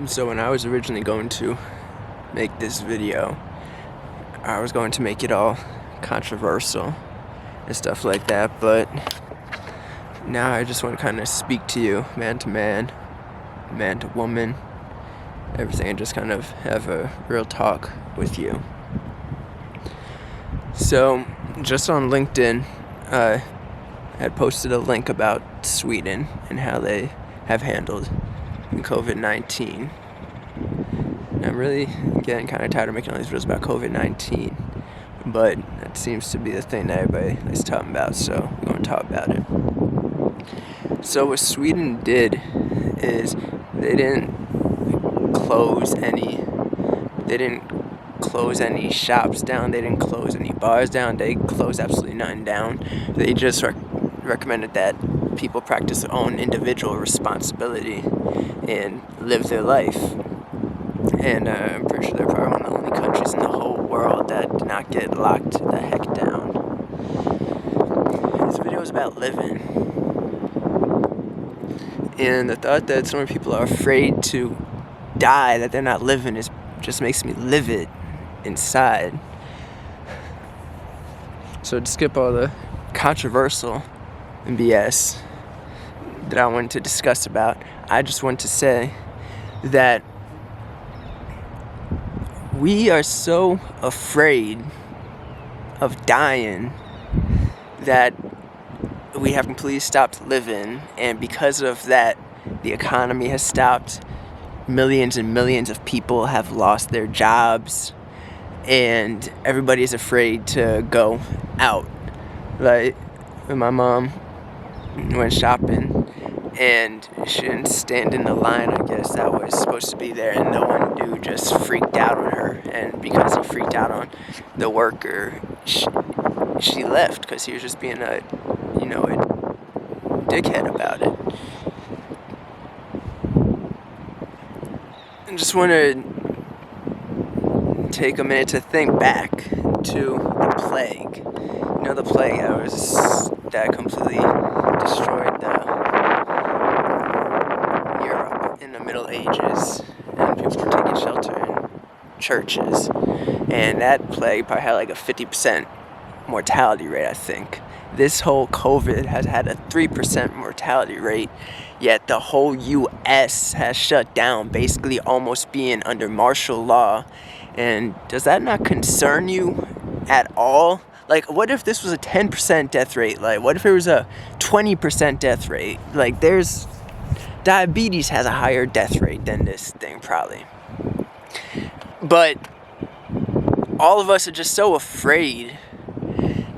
So when I was originally going to make this video, I was going to make it all controversial and stuff like that, but now I just want to kind of speak to you man to man, man to woman, everything, and just kind of have a real talk with you. So just on LinkedIn, I had posted a link about Sweden and how they have handled COVID-19. I'm really getting kind of tired of making all these videos about COVID-19, but that seems to be the thing that everybody is talking about, so we're going to talk about it. So what Sweden did is they didn't close any shops down, they didn't close any bars down, they closed absolutely nothing down. They just recommended that people practice their own individual responsibility and live their life. And I'm pretty sure they're probably one of the only countries in the whole world that did not get locked the heck down. This video is about living. And the thought that so many people are afraid to die, that they're not living, just makes me livid inside. So to skip all the controversial and BS that I wanted to discuss about, I just want to say that we are so afraid of dying that we have completely stopped living, and because of that, the economy has stopped. Millions and millions of people have lost their jobs, and everybody is afraid to go out. Like, when my mom went shopping, and she didn't stand in the line, I guess, that was supposed to be there, and the one dude just freaked out on her, and because he freaked out on the worker, she left, because he was just being a dickhead about it. I just want to take a minute to think back to the plague. You know, the plague that completely destroyed Europe in the Middle Ages, and people were taking shelter in churches. And that plague probably had like a 50% mortality rate, I think. This whole COVID has had a 3% mortality rate, yet the whole U.S. has shut down, basically almost being under martial law. And does that not concern you at all? Like, what if this was a 10% death rate? Like, what if it was a 20% death rate? Like, diabetes has a higher death rate than this thing, probably. But all of us are just so afraid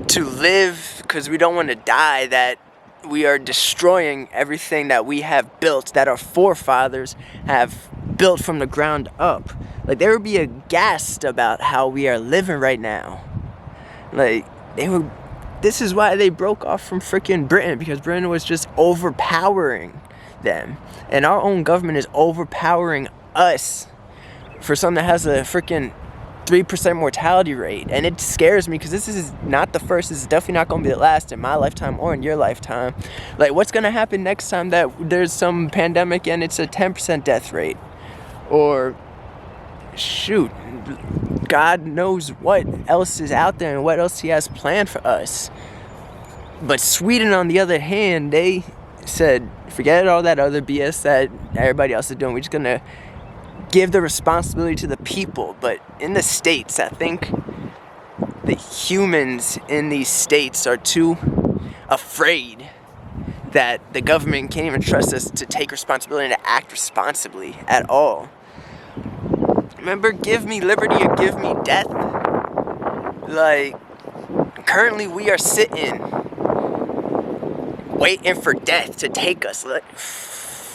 to live because we don't want to die, that we are destroying everything that we have built, that our forefathers have built from the ground up. Like, they would be aghast about how we are living right now. Like, this is why they broke off from freaking Britain, because Britain was just overpowering them. And our own government is overpowering us for something that has a freaking 3% mortality rate. And it scares me, because this is not the first, this is definitely not going to be the last in my lifetime or in your lifetime. Like, what's going to happen next time that there's some pandemic and it's a 10% death rate? Or, shoot, God knows what else is out there and what else he has planned for us. But Sweden, on the other hand, they said, forget all that other BS that everybody else is doing. We're just going to give the responsibility to the people. But in the States, I think the humans in these states are too afraid that the government can't even trust us to take responsibility and to act responsibly at all. Remember, give me liberty or give me death. Like, currently we are sitting, waiting for death to take us.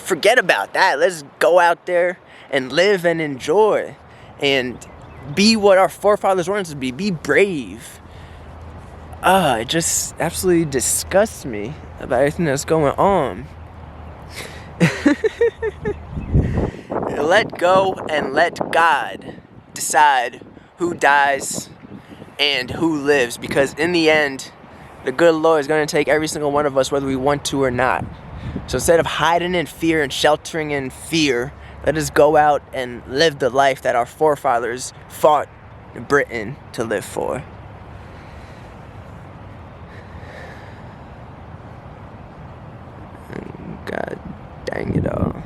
Forget about that. Let's go out there and live and enjoy and be what our forefathers wanted us to be. Be brave. It just absolutely disgusts me about everything that's going on. Let go and let God decide who dies and who lives, because in the end, the good Lord is going to take every single one of us, whether we want to or not. So instead of hiding in fear and sheltering in fear Let us go out and live the life that our forefathers fought Britain to live for. God dang it all.